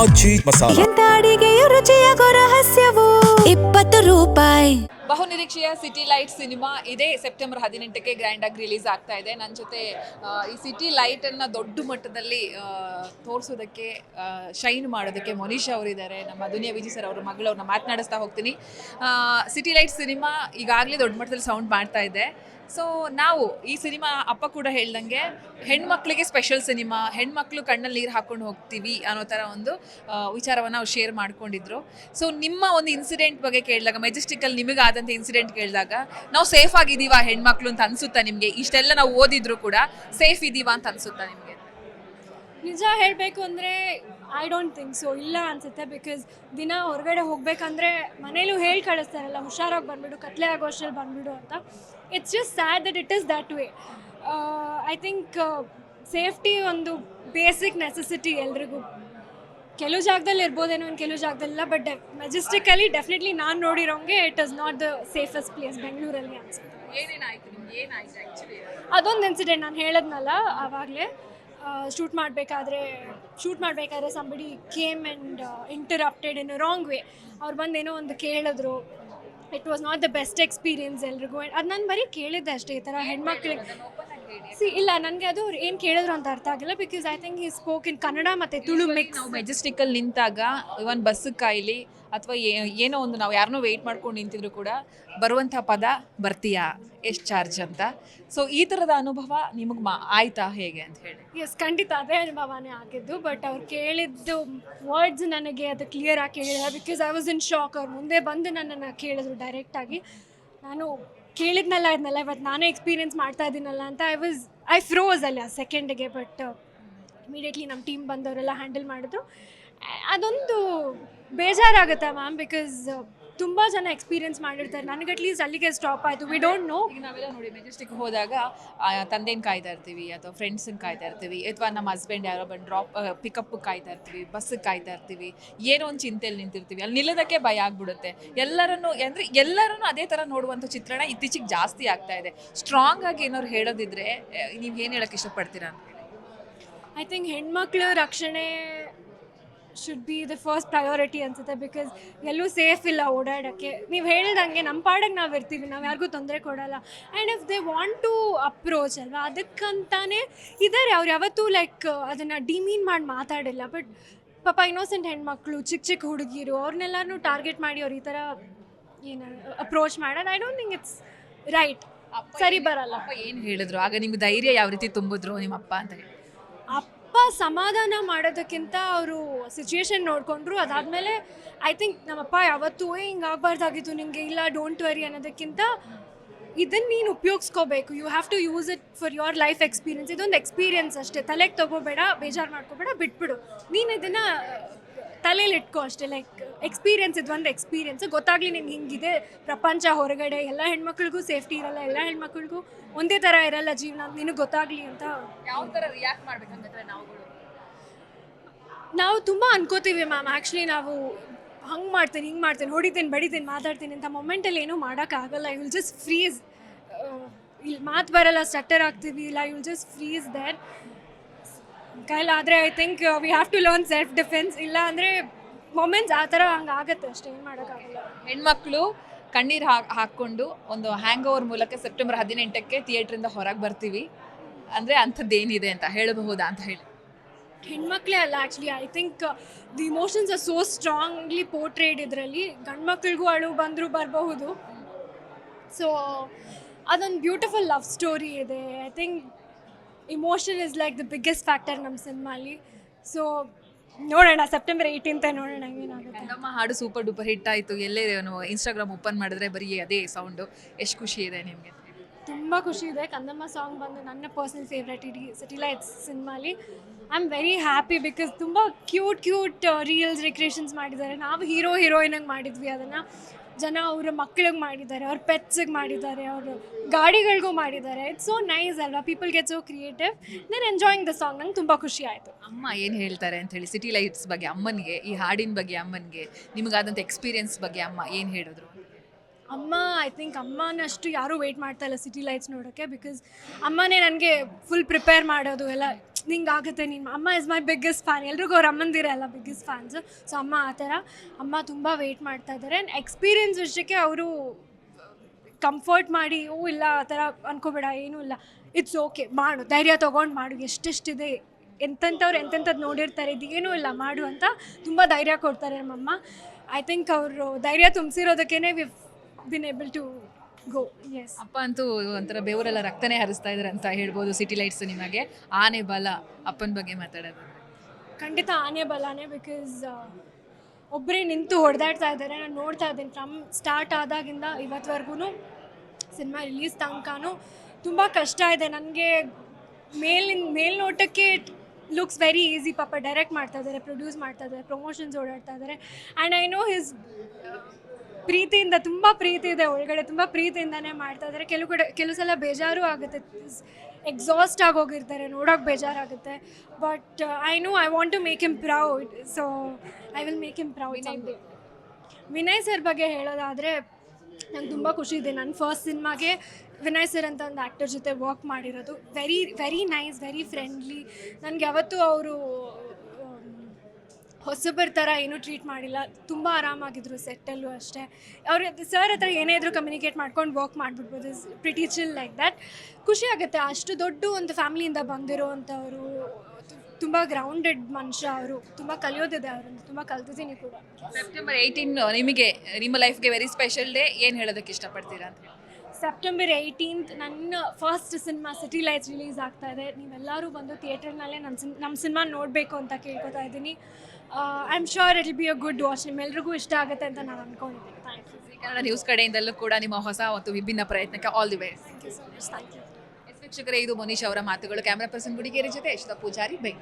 ಆಚಿ ಮಸಾಲ. ಎಂತ ಅಡಿಗೆಯ ರುಚಿಯಾಗೋ ರಹಸ್ಯವು 20 ರೂಪಾಯಿ. ಬಹುನಿರೀಕ್ಷೆಯ city light cinema ಇದೇ ಸೆಪ್ಟೆಂಬರ್ 18ಕ್ಕೆ ಗ್ರ್ಯಾಂಡ್ ಆಗಿ ರಿಲೀಸ್ ಆಗ್ತಾ ಇದೆ. ನನ್ನ ಜೊತೆ ಈ ಸಿಟಿ ಲೈಟನ್ನು ದೊಡ್ಡ ಮಟ್ಟದಲ್ಲಿ ತೋರಿಸೋದಕ್ಕೆ ಶೈನ್ ಮಾಡೋದಕ್ಕೆ ಮನೀಷಾ ಅವರಿದ್ದಾರೆ. ನಮ್ಮ ದುನಿಯಾ ವಿಜಿ ಸರ್ ಅವರ ಮಗಳು, ಅವ್ರನ್ನ ಮಾತನಾಡಿಸ್ತಾ ಹೋಗ್ತೀನಿ. ಸಿಟಿ ಲೈಟ್ ಸಿನಿಮಾ ಈಗಾಗಲೇ ದೊಡ್ಡ ಮಟ್ಟದಲ್ಲಿ ಸೌಂಡ್ ಮಾಡ್ತಾ ಇದೆ. ಸೊ ನಾವು ಈ ಸಿನಿಮಾ ಅಪ್ಪ ಕೂಡ ಹೇಳ್ದಂಗೆ ಹೆಣ್ಮಕ್ಳಿಗೆ ಸ್ಪೆಷಲ್ ಸಿನಿಮಾ, ಹೆಣ್ಮಕ್ಳು ಕಣ್ಣಲ್ಲಿ ನೀರು ಹಾಕ್ಕೊಂಡು ಹೋಗ್ತೀವಿ ಅನ್ನೋ ಥರ ಒಂದು ವಿಚಾರವನ್ನು ಅವ್ರು ಶೇರ್ ಮಾಡ್ಕೊಂಡಿದ್ರು. ಸೊ ನಿಮ್ಮ ಒಂದು ಇನ್ಸಿಡೆಂಟ್ ಬಗ್ಗೆ ಕೇಳಿದಾಗ, ಮೆಜೆಸ್ಟಿಕಲ್ಲಿ ನಿಮಗೆ ಆದಂಥ ಇನ್ಸಿಡೆಂಟ್ ಕೇಳಿದಾಗ ನಾವು ಸೇಫ್ ಆಗಿದ್ದೀವಾ ಹೆಣ್ಮಕ್ಳು ಅಂತ ಅನಿಸುತ್ತಾ ನಿಮಗೆ? ಇಷ್ಟೆಲ್ಲ ನಾವು ಓದಿದ್ರು ಕೂಡ ಸೇಫ್ ಇದ್ದೀವಾ ಅಂತ ಅನಿಸುತ್ತಾ ನಿಮಗೆ? ನಿಜ ಹೇಳಬೇಕು ಅಂದರೆ ಐ ಡೋಂಟ್ ಥಿಂಕ್ ಸೊ, ಇಲ್ಲ ಅನಿಸುತ್ತೆ. ಬಿಕಾಸ್ ದಿನ ಹೊರಗಡೆ ಹೋಗಬೇಕಂದ್ರೆ ಮನೇಲೂ ಹೇಳಿ ಕಳಿಸ್ತಾರಲ್ಲ, ಹುಷಾರಾಗಿ ಬಂದುಬಿಡು, ಕತ್ಲೆ ಆಗೋ ಅಷ್ಟರಲ್ಲಿ ಬಂದುಬಿಡು ಅಂತ. It's just sad that it is that way. I think safety ಒಂದು ಬೇಸಿಕ್ ನೆಸೆಸಿಟಿ ಎಲ್ರಿಗೂ. ಕೆಲವು ಜಾಗದಲ್ಲಿ ಇರ್ಬೋದೇನೋ, ಇನ್ನು ಕೆಲವು ಜಾಗದಲ್ಲಿಲ್ಲ. ಬಟ್ ಮೆಜೆಸ್ಟಿಕಲ್ಲಿ ಡೆಫಿನೆಟ್ಲಿ ನಾನು ನೋಡಿರೋಂಗೆ it is not the safest place ಬೆಂಗಳೂರಲ್ಲಿ ಅನಿಸುತ್ತೆ. ಏನೇನಾಯಿತು ನಿಮ್ಗೆ? ಏನಾಯಿತು ಆ್ಯಕ್ಚುಲಿ? ಅದೊಂದು ಇನ್ಸಿಡೆಂಟ್ ನಾನು ಹೇಳಿದ್ನಲ್ಲ ಆವಾಗಲೇ, ಶೂಟ್ ಮಾಡಬೇಕಾದ್ರೆ somebody came and interrupted in a wrong way. ಅವ್ರು ಬಂದೇನೋ ಒಂದು ಕೇಳಿದ್ರು. It was not the best experience ಎಲ್ರಿಗೂ. ಅದು ನಾನು ಬರೀ ಕೇಳಿದ್ದೆ ಅಷ್ಟೇ, ಈ ಥರ ಹೆಣ್ಮಕ್ಳಿಗೆ. ಇಲ್ಲ, ನನಗೆ ಅದು ಅವ್ರು ಏನು ಕೇಳಿದ್ರು ಅಂತ ಅರ್ಥ ಆಗಿಲ್ಲ. Because I think he spoke in Kannada ಮತ್ತು ತುಳು ಮಿಕ್ಸ್. ನಾವು ಮೆಜೆಸ್ಟಿಕಲ್ಲಿ ನಿಂತಾಗ ಇವನ್ ಬಸ್ಸಿಗೆ ಕಾಯಿಲಿ ಅಥವಾ ಏನೋ ಒಂದು ನಾವು ಯಾರನ್ನೋ ವೆಯ್ಟ್ ಮಾಡ್ಕೊಂಡು ನಿಂತಿದ್ರು ಕೂಡ ಬರುವಂಥ ಪದ ಬರ್ತೀಯಾ, ಎಷ್ಟು ಚಾರ್ಜ್ ಅಂತ. ಸೊ ಈ ಥರದ ಅನುಭವ ನಿಮಗೆ ಆಯ್ತಾ ಹೇಗೆ ಅಂತ ಹೇಳಿ? ಎಸ್, ಖಂಡಿತ ಅದೇ ಅನುಭವನೇ ಆಗಿದ್ದು. ಬಟ್ ಅವ್ರು ಕೇಳಿದ್ದು ವರ್ಡ್ಸ್ ನನಗೆ ಅದು ಕ್ಲಿಯರ್ ಆಗಿ ಕೇಳಿಲ್ಲ. Because I was in shock. ಅವ್ರು ಮುಂದೆ ಬಂದು ನನ್ನನ್ನು ಕೇಳಿದ್ರು ಡೈರೆಕ್ಟಾಗಿ. ನಾನು ಕೇಳಿದ್ನಲ್ಲ ಇದನ್ನೆಲ್ಲ ಇವತ್ತು ನಾನೇ ಎಕ್ಸ್ಪೀರಿಯೆನ್ಸ್ ಮಾಡ್ತಾ ಇದ್ದೀನಲ್ಲ ಅಂತ ಐ ಫ್ರೋಸ್ ಅಲ್ಲಿ ಆ ಸೆಕೆಂಡಿಗೆ. ಬಟ್ ಇಮಿಡಿಯೇಟ್ಲಿ ನಮ್ಮ ಟೀಮ್ ಬಂದವರೆಲ್ಲ ಹ್ಯಾಂಡಲ್ ಮಾಡಿದ್ರು. ಅದೊಂದು ಬೇಜಾರಾಗುತ್ತೆ ಮ್ಯಾಮ್, ಬಿಕಾಸ್ ತುಂಬ ಜನ ಎಕ್ಸ್ಪೀರಿಯೆನ್ಸ್ ಮಾಡಿರ್ತಾರೆ. ನನಗೆ ಅಟ್ಲೀಸ್ಟ್ ಅಲ್ಲಿಗೆ ಸ್ಟಾಪ್ ಆಯಿತು. We don't know. ಈಗ ನಾವೆಲ್ಲ ನೋಡಿ ಮೆಜೆಸ್ಟಿಕ್ ಹೋದಾಗ ತಂದೆನ ಕಾಯ್ತಾ ಇರ್ತೀವಿ, ಅಥವಾ ಫ್ರೆಂಡ್ಸನ್ನ ಕಾಯ್ತಾ ಇರ್ತೀವಿ, ಅಥವಾ ನಮ್ಮ ಹಸ್ಬೆಂಡ್ ಯಾರೋ ಬಂದು ಪಿಕಪ್ ಕಾಯ್ತಾ ಇರ್ತೀವಿ, ಬಸ್ಸಿಗೆ ಕಾಯ್ತಾ ಇರ್ತೀವಿ, ಏನೋ ಒಂದು ಚಿಂತೆಯಲ್ಲಿ ನಿಂತಿರ್ತೀವಿ. ಅಲ್ಲಿ ನಿಲ್ಲೋದಕ್ಕೆ ಭಯ ಆಗ್ಬಿಡುತ್ತೆ. ಎಲ್ಲರನ್ನು ಅದೇ ಥರ ನೋಡುವಂಥ ಚಿತ್ರಣ ಇತ್ತೀಚೆಗೆ ಜಾಸ್ತಿ ಆಗ್ತಾ ಇದೆ. ಸ್ಟ್ರಾಂಗ್ ಆಗಿ ಏನಾದ್ರು ಹೇಳೋದಿದ್ರೆ ನೀವು ಏನು ಹೇಳೋಕ್ಕೆ ಇಷ್ಟಪಡ್ತೀರಾ ಅಂತ ಹೇಳಿ? ಐ ಥಿಂಕ್ ಹೆಣ್ಮಕ್ಳು ರಕ್ಷಣೆ should be the first priority ಅನ್ಸುತ್ತೆ. ಬಿಕಾಸ್ ಎಲ್ಲೂ ಸೇಫ್ ಇಲ್ಲ ಓಡಾಡೋಕ್ಕೆ. ನೀವು ಹೇಳ್ದಂಗೆ ನಮ್ಮ ಪಾಡಕ್ಕೆ ನಾವು ಇರ್ತೀವಿ, ನಾವು ಯಾರಿಗೂ ತೊಂದರೆ ಕೊಡೋಲ್ಲ. And if they want to approach ಅಲ್ವಾ, ಅದಕ್ಕಂತಾನೆ ಇದ್ದಾರೆ. ಅವ್ರು ಯಾವತ್ತೂ ಲೈಕ್ ಅದನ್ನು ಡಿಮೀನ್ ಮಾಡಿ ಮಾತಾಡಿಲ್ಲ. ಬಟ್ ಪಾಪ ಇನ್ನೋಸೆಂಟ್ ಹೆಣ್ಮಕ್ಳು, ಚಿಕ್ಕ ಹುಡುಗಿರು, ಅವ್ರನ್ನೆಲ್ಲರೂ ಟಾರ್ಗೆಟ್ ಮಾಡಿ ಅವ್ರು ಈ ಥರ ಏನು ಅಪ್ರೋಚ್ ಮಾಡೋದು I don't think it's right. ಸರಿ ಬರಲ್ಲ. ಅಪ್ಪ ಏನು ಹೇಳಿದ್ರು ಆಗ? ನಿಮ್ಗೆ ಧೈರ್ಯ ಯಾವ ರೀತಿ ತುಂಬಿದ್ರು ನಿಮ್ಮ ಅಪ್ಪ ಅಂತ ಹೇಳಿ? ಅಪ್ಪ ಸಮಾಧಾನ ಮಾಡೋದಕ್ಕಿಂತ ಅವರು ಸಿಚುವೇಶನ್ ನೋಡಿಕೊಂಡ್ರು. ಅದಾದಮೇಲೆ ಐ ಥಿಂಕ್ ನಮ್ಮಪ್ಪ ಯಾವತ್ತೂ ಹಿಂಗೆ ಆಗಬಾರ್ದಾಗಿತ್ತು ನಿಮಗೆ, ಇಲ್ಲ ಡೋಂಟ್ ವರಿ ಅನ್ನೋದಕ್ಕಿಂತ ಇದನ್ನು ನೀನು ಉಪಯೋಗಿಸ್ಕೋಬೇಕು. You have to use it for your life experience. ಇದೊಂದು ಎಕ್ಸ್ಪೀರಿಯನ್ಸ್ ಅಷ್ಟೇ, ತಲೆಗೆ ತೊಗೋಬೇಡ, ಬೇಜಾರು ಮಾಡ್ಕೋಬೇಡ, ಬಿಟ್ಬಿಡು. ನೀನು ಇದನ್ನು ತಲೆಯಲ್ಲಿ ಇಟ್ಕೋ ಅಷ್ಟೇ. ಲೈಕ್ ಎಕ್ಸ್ಪೀರಿಯನ್ಸ್, ಇದೊಂದು ಎಕ್ಸ್ಪೀರಿಯನ್ಸ್. ಗೊತ್ತಾಗಲಿ ನಿಮ್ಗೆ ಹಿಂಗಿದೆ ಪ್ರಪಂಚ ಹೊರಗಡೆ. ಎಲ್ಲ ಹೆಣ್ಮಕ್ಳಿಗೂ ಸೇಫ್ಟಿ ಇರಲ್ಲ, ಎಲ್ಲ ಹೆಣ್ಮಕ್ಳಿಗೂ ಒಂದೇ ಥರ ಇರಲ್ಲ ಜೀವನ, ನಿನಗೆ ಗೊತ್ತಾಗಲಿ ಅಂತ. ಯಾವ ಥರ ರಿಯಾಕ್ಟ್ ಮಾಡ್ಬೇಕಂದ್ರೆ ನಾವು ತುಂಬ ಅನ್ಕೋತೀವಿ ಮ್ಯಾಮ್. ಆ್ಯಕ್ಚುಲಿ ನಾವು ಹಂಗೆ ಮಾಡ್ತೀನಿ, ಹಿಂಗೆ ಮಾಡ್ತೀನಿ, ಹೊಡಿತೀನಿ, ಬಡಿತೀನಿ, ಮಾತಾಡ್ತೀನಿ ಅಂತ ಮೊಮೆಂಟಲ್ಲಿ ಏನೂ ಮಾಡೋಕ್ಕಾಗಲ್ಲ. You will just freeze. ಇಲ್ಲಿ ಮಾತು ಬರಲ್ಲ, ಸ್ಟಟ್ಟರ್ ಆಗ್ತೀವಿ, ಇಲ್ಲ you will just freeze there. ಕೈಲಾದರೆ I think we have to learn self defence. ಇಲ್ಲ ಅಂದರೆ ಮೊಮೆಂಟ್ಸ್ ಆ ಥರ ಹಂಗೆ ಆಗುತ್ತೆ ಅಷ್ಟೇ, ಏನು ಮಾಡೋಕ್ಕಾಗಲ್ಲ. ಹೆಣ್ಮಕ್ಳು ಕಣ್ಣೀರು ಹಾಕ್ಕೊಂಡು ಒಂದು ಹ್ಯಾಂಗ್ ಓವರ್ ಮೂಲಕ ಸೆಪ್ಟೆಂಬರ್ 18ಕ್ಕೆ ಥಿಯೇಟ್ರಿಂದ ಹೊರಗೆ ಬರ್ತೀವಿ ಅಂದರೆ ಅಂಥದ್ದೇನಿದೆ ಅಂತ ಹೇಳಬಹುದಾ ಅಂತ ಹೇಳಿ? ಹೆಣ್ಮಕ್ಳೇ ಅಲ್ಲ actually. I think the emotions are so strongly portrayed ಇದರಲ್ಲಿ. ಗಂಡು ಮಕ್ಳಿಗೂ ಅಳು ಬಂದರೂ ಬರಬಹುದು. ಸೊ ಅದೊಂದು ಬ್ಯೂಟಿಫುಲ್ ಲವ್ ಸ್ಟೋರಿ ಇದೆ. I think emotion is like the biggest factor ನಮ್ಮ ಸಿನಿಮಾಲಿ. ಸೊ ನೋಡೋಣ, ಸೆಪ್ಟೆಂಬರ್ 18 ನೋಡೋಣ ಏನಾಗುತ್ತೆ. ನಮ್ಮ ಹಾಡು ಸೂಪರ್ ಡೂಪರ್ ಹಿಟ್ ಆಯಿತು. ಎಲ್ಲೇ ಇನ್ಸ್ಟಾಗ್ರಾಮ್ ಓಪನ್ ಮಾಡಿದ್ರೆ ಬರೀ ಅದೇ ಸೌಂಡು. ಎಷ್ಟು ಖುಷಿ ಇದೆ ನಿಮಗೆ? ತುಂಬ ಖುಷಿ ಇದೆ. ಕಂದಮ್ಮ ಸಾಂಗ್ ಬಂದು ನನ್ನ ಪರ್ಸನಲ್ ಫೇವ್ರೆಟ್ ಇಡೀ ಸಿಟಿ ಲೈಟ್ಸ್ ಸಿನಿಮಾಲಿ. I am very happy because ತುಂಬ ಕ್ಯೂಟ್ ರೀಲ್ಸ್ ರಿಕ್ರಿಯೇಷನ್ಸ್ ಮಾಡಿದ್ದಾರೆ. ನಾವು ಹೀರೋಯಿನಾಗಿ ಮಾಡಿದ್ವಿ ಅದನ್ನು. ಜನ ಅವರ ಮಕ್ಕಳಿಗೆ ಮಾಡಿದ್ದಾರೆ, ಅವ್ರ ಪೆಟ್ಸಿಗೆ ಮಾಡಿದ್ದಾರೆ, ಅವರು ಗಾಡಿಗಳಿಗೂ ಮಾಡಿದ್ದಾರೆ. ಇಟ್ಸ್ ಸೋ ನೈಸ್ ಅಲ್ವಾ? People get so creative. Then enjoying the song. ನಂಗೆ ತುಂಬ ಖುಷಿ ಆಯಿತು. ಅಮ್ಮ ಏನು ಹೇಳ್ತಾರೆ ಅಂತ ಹೇಳಿ ಸಿಟಿ ಲೈಟ್ಸ್ ಬಗ್ಗೆ, ಅಮ್ಮನಿಗೆ, ಈ ಹಾಡಿನ ಬಗ್ಗೆ ಅಮ್ಮನಿಗೆ, ನಿಮಗಾದಂಥ ಎಕ್ಸ್ಪೀರಿಯನ್ಸ್ ಬಗ್ಗೆ ಅಮ್ಮ ಏನು ಹೇಳಿದ್ರು? ಅಮ್ಮ ಐ ಥಿಂಕ್ ಅಮ್ಮನಷ್ಟು ಯಾರೂ ವೆಯ್ಟ್ ಮಾಡ್ತಾ ಇಲ್ಲ ಸಿಟಿ ಲೈಟ್ಸ್ ನೋಡೋಕ್ಕೆ, ಬಿಕಾಸ್ ಅಮ್ಮನೇ ನನಗೆ ಫುಲ್ ಪ್ರಿಪೇರ್ ಮಾಡೋದು ಎಲ್ಲ. ನಿಂಗಾಗುತ್ತೆ, ನೀನು ಅಮ್ಮ ಇಸ್ ಮೈ ಬಿಗ್ಗೆಸ್ಟ್ ಫ್ಯಾನ್, ಎಲ್ರಿಗೂ ಅವ್ರ ಅಮ್ಮಂದಿರ ಎಲ್ಲ ಬಿಗ್ಗೆಸ್ಟ್ ಫ್ಯಾನ್ಸು. ಸೊ ಅಮ್ಮ ಆ ಥರ, ಅಮ್ಮ ತುಂಬ ವೆಯ್ಟ್ ಮಾಡ್ತಾ ಇದ್ದಾರೆ. ಎಕ್ಸ್ಪೀರಿಯನ್ಸ್ ವಿಷಯಕ್ಕೆ ಅವರು ಕಂಫರ್ಟ್ ಮಾಡಿ, ಇಲ್ಲ ಆ ಥರ ಅನ್ಕೋಬೇಡ, ಏನೂ ಇಲ್ಲ, ಇಟ್ಸ್ ಓಕೆ, ಮಾಡು, ಧೈರ್ಯ ತೊಗೊಂಡು ಮಾಡು, ಎಷ್ಟೆಷ್ಟಿದೆ, ಎಂತೆಂಥದ್ದು ನೋಡಿರ್ತಾರೆ, ಇದೇನೂ ಇಲ್ಲ ಮಾಡು ಅಂತ ತುಂಬ ಧೈರ್ಯ ಕೊಡ್ತಾರೆ ನಮ್ಮಮ್ಮ. ಐ ಥಿಂಕ್ ಅವರು ಧೈರ್ಯ ತುಂಬಿಸಿರೋದಕ್ಕೇ we been able to go. Yes, ಅಪ್ಪ ಅಂತೂ ಒಂಥರ ಬೆವರೆಲ್ಲ ರಕ್ತನೇ ಹರಿಸ್ತಾ ಇದ್ದಾರೆ ಅಂತ ಹೇಳ್ಬೋದು ಸಿಟಿ ಲೈಟ್ಸ್ ನಿಮಗೆ. ಆನೆ ಬಲ ಅಪ್ಪನ ಬಗ್ಗೆ ಮಾತಾಡೋದು ಖಂಡಿತ ಆನೆ ಬಲಾನೆ, ಬಿಕಾಸ್ ಒಬ್ಬರೇ ನಿಂತು ಹೊಡೆದಾಡ್ತಾ ಇದ್ದಾರೆ. ನಾನು ನೋಡ್ತಾ ಇದ್ದೀನಿ ಫ್ರಮ್ ಸ್ಟಾರ್ಟ್ ಆದಾಗಿಂದ ಇವತ್ತುವರೆಗೂ ಸಿನಿಮಾ ರಿಲೀಸ್ ತನಕನೂ ತುಂಬ ಕಷ್ಟ ಇದೆ ನನಗೆ. ಮೇಲ್ನೋಟಕ್ಕೆ ಲುಕ್ಸ್ ವೆರಿ ಈಸಿ, ಪಾಪ ಡೈರೆಕ್ಟ್ ಮಾಡ್ತಾ ಇದ್ದಾರೆ, ಪ್ರೊಡ್ಯೂಸ್ ಮಾಡ್ತಾ ಇದ್ದಾರೆ, ಪ್ರಮೋಷನ್ಸ್ ಓಡಾಡ್ತಾ ಇದ್ದಾರೆ. ಆ್ಯಂಡ್ ಐ ನೋ ಹಿಸ್ ಪ್ರೀತಿಯಿಂದ, ತುಂಬ ಪ್ರೀತಿ ಇದೆ ಒಳಗಡೆ, ತುಂಬ ಪ್ರೀತಿಯಿಂದನೇ ಮಾಡ್ತಾ ಇದ್ದಾರೆ. ಕೆಲವು ಸಲ ಬೇಜಾರು ಆಗುತ್ತೆ, ಎಕ್ಸಾಸ್ಟ್ ಆಗೋಗಿರ್ತಾರೆ, ನೋಡೋಕೆ ಬೇಜಾರಾಗುತ್ತೆ. But I know I want to make him proud, so I will make him proud. Vinay sir ಬಗ್ಗೆ ಹೇಳೋದಾದರೆ ನಂಗೆ ತುಂಬ ಖುಷಿ ಇದೆ. ನನ್ನ ಫಸ್ಟ್ ಸಿನಿಮಾಗೆ ವಿನಯ್ ಸರ್ ಅಂತ ಒಂದು ಆ್ಯಕ್ಟರ್ ಜೊತೆ ವರ್ಕ್ ಮಾಡಿರೋದು. Very nice, very friendly. ನನಗೆ ಯಾವತ್ತೂ ಅವರು ಹೊಸಬರ ಥರ ಏನೂ ಟ್ರೀಟ್ ಮಾಡಿಲ್ಲ, ತುಂಬ ಆರಾಮಾಗಿದ್ದರು ಸೆಟ್ಟಲ್ಲೂ ಅಷ್ಟೇ. ಅವ್ರು ಸರ್ ಹತ್ರ ಏನೇ ಇದ್ರೂ ಕಮ್ಯುನಿಕೇಟ್ ಮಾಡ್ಕೊಂಡು ವರ್ಕ್ ಮಾಡಿಬಿಡ್ಬೋದು, is pretty chill like that. ಖುಷಿ ಆಗುತ್ತೆ, ಅಷ್ಟು ದೊಡ್ಡ ಒಂದು ಫ್ಯಾಮಿಲಿಯಿಂದ ಬಂದಿರೋ ಅಂಥವರು, ತುಂಬ ಗ್ರೌಂಡೆಡ್ ಮನುಷ್ಯ ಅವರು. ತುಂಬ ಕಲಿಯೋದಿದೆ ಅವರಿಂದ, ತುಂಬ ಕಲ್ತಿದ್ದೀನಿ ಕೂಡ. ಸೆಪ್ಟೆಂಬರ್ 18 ನಿಮಗೆ ನಿಮ್ಮ ಲೈಫ್ಗೆ ವೆರಿ ಸ್ಪೆಷಲ್ ಡೇ, ಏನು ಹೇಳೋದಕ್ಕೆ ಇಷ್ಟಪಡ್ತೀರಾ ಅಂತ? ಸೆಪ್ಟೆಂಬರ್ 18 ನನ್ನ first cinema city lights release ಆಗ್ತಾ ಇದೆ. ನೀವೆಲ್ಲರೂ ಬಂದು ಥಿಯೇಟರ್ನಲ್ಲೇ ನಮ್ಮ ಸಿನಿಮಾ ನೋಡಬೇಕು ಅಂತ ಕೇಳ್ಕೊತಾ ಇದ್ದೀನಿ. I am sure it will be a good watch, ನಿಮ್ಮೆಲ್ರಿಗೂ ಇಷ್ಟ ಆಗುತ್ತೆ ಅಂತ ನಾನು ಅಂದ್ಕೊಂಡಿದ್ದೀನಿ. Thank you. ಕನ್ನಡ ನ್ಯೂಸ್ ಕಡೆಯಿಂದಲೂ ಕೂಡ ನಿಮ್ಮ ಹೊಸ ಮತ್ತು ವಿಭಿನ್ನ ಪ್ರಯತ್ನಕ್ಕೆ all the best. Thank you so much. Thank you. ವೀಕ್ಷಕರೇ, ಇದು ಮನೀಶ್ ಅವರ ಮಾತುಗಳು. ಕ್ಯಾಮ್ರಾ ಪರ್ಸನ್ ಗುಡಿಗೇರಿ ಜೊತೆ ಯಶೋಧ ಪೂಜಾರಿ, ಬೆಂಗಳೂರು.